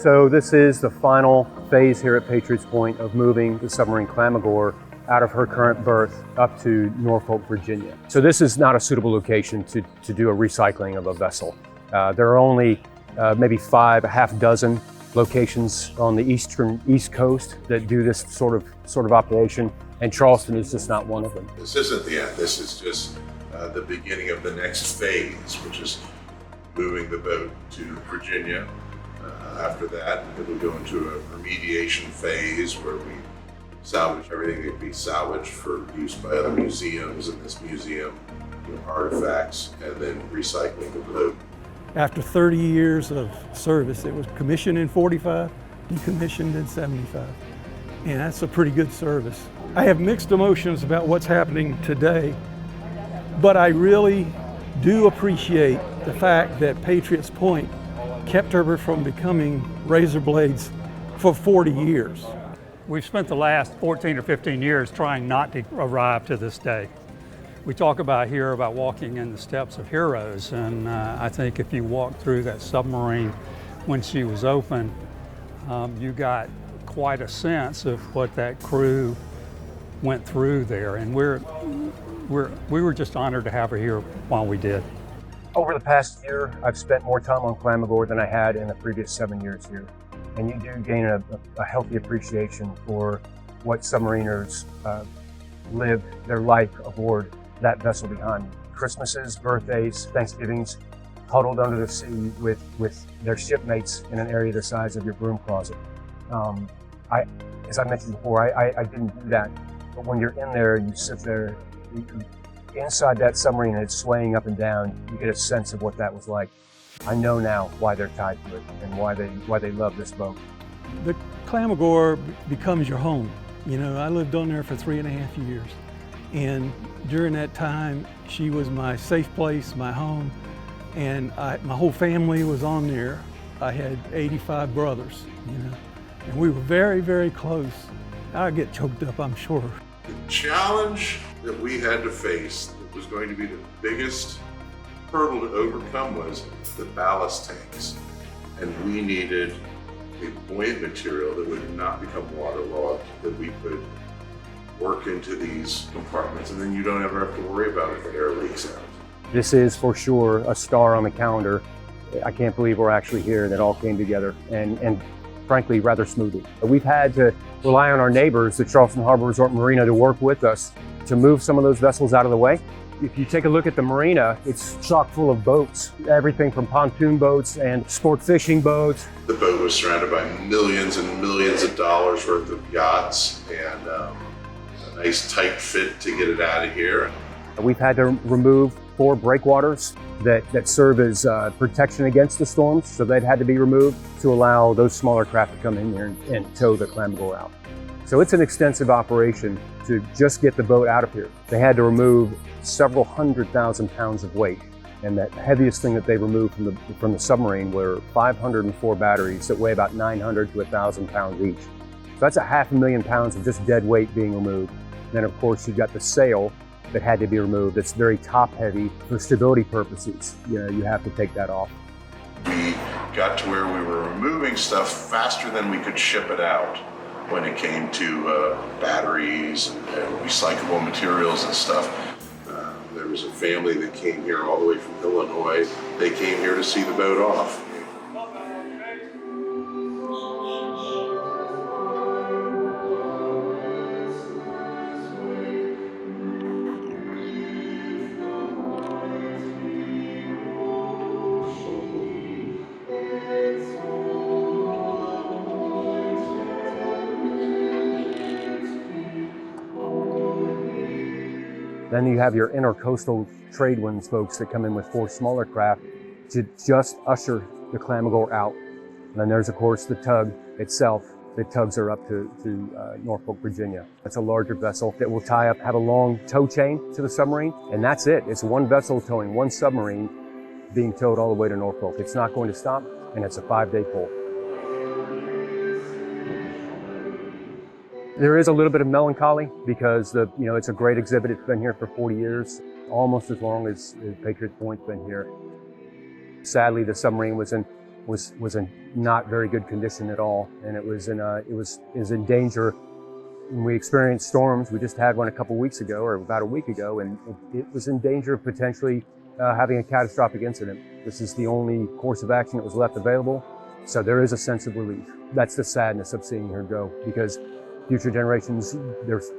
So this is the final phase here at Patriots Point of moving the submarine Clamagore out of her current berth up to Norfolk, Virginia. So this is not a suitable location to do a recycling of a vessel. There are only maybe a half dozen locations on the East Coast that do this sort of operation, and Charleston is just not one of them. This isn't the end. This is just the beginning of the next phase, which is moving the boat to Virginia. After that, it will go into a remediation phase where we salvage everything that can be salvaged for use by other museums in this museum, artifacts, and then recycling the boat. After 30 years of service, it was commissioned in 45, decommissioned in 75. And that's a pretty good service. I have mixed emotions about what's happening today, but I really do appreciate the fact that Patriots Point kept her from becoming razor blades for 40 years. We've spent the last 14 or 15 years trying not to arrive to this day. We talk about here about walking in the steps of heroes, and I think if you walk through that submarine when she was open, you got quite a sense of what that crew went through there, and we were just honored to have her here while we did. Over the past year, I've spent more time on Clamagore than I had in the previous 7 years here. And you do gain a healthy appreciation for what submariners live their life aboard that vessel behind you. Christmases, birthdays, Thanksgivings, huddled under the sea with their shipmates in an area the size of your broom closet. As I mentioned before, I didn't do that, but when you're in there, you sit there, inside that submarine and it's swaying up and down, you get a sense of what that was like. I know now why they're tied to it and why they love this boat. The Clamagore becomes your home. I lived on there for 3.5 years. And during that time, she was my safe place, my home. And my whole family was on there. I had 85 brothers, and we were very, very close. I'd get choked up, I'm sure. The challenge that we had to face that was going to be the biggest hurdle to overcome was the ballast tanks. And we needed a buoyant material that would not become waterlogged, that we could work into these compartments, and then you don't ever have to worry about if the air leaks out. This is for sure a star on the calendar. I can't believe we're actually here and it all came together, and frankly, rather smoothly. We've had to rely on our neighbors, the Charleston Harbor Resort Marina, to work with us to move some of those vessels out of the way. If you take a look at the marina, it's chock full of boats, everything from pontoon boats and sport fishing boats. The boat was surrounded by millions and millions of dollars worth of yachts and a nice tight fit to get it out of here. We've had to remove 4 breakwaters that serve as protection against the storms, so they've had to be removed to allow those smaller craft to come in here and tow the Clamagore out. So it's an extensive operation to just get the boat out of here. They had to remove several 100,000 pounds of weight, and that heaviest thing that they removed from the submarine were 504 batteries that weigh about 900 to 1,000 pounds each. So that's 500,000 pounds of just dead weight being removed. And then of course you've got the sail that had to be removed. That's very top heavy for stability purposes. You have to take that off. We got to where we were removing stuff faster than we could ship it out when it came to batteries and recyclable materials and stuff. There was a family that came here all the way from Illinois. They came here to see the boat off. Then you have your intercoastal trade winds folks that come in with 4 smaller craft to just usher the Clamagore out. And then there's of course the tug itself that tugs her up to Norfolk, Virginia. It's a larger vessel that will have a long tow chain to the submarine, and that's it. It's one vessel towing one submarine being towed all the way to Norfolk. It's not going to stop, and it's a 5-day pull. There is a little bit of melancholy because it's a great exhibit. It's been here for 40 years, almost as long as Patriots Point's been here. Sadly, the submarine was in was in not very good condition at all, and it was in danger. When we experienced storms, we just had one a couple weeks ago, or about a week ago, and it was in danger of potentially having a catastrophic incident. This is the only course of action that was left available, so there is a sense of relief. That's the sadness of seeing her go, because future generations, there's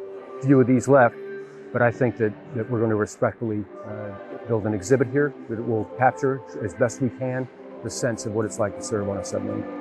few of these left, but I think that we're going to respectfully build an exhibit here that will capture as best we can the sense of what it's like to serve on a submarine.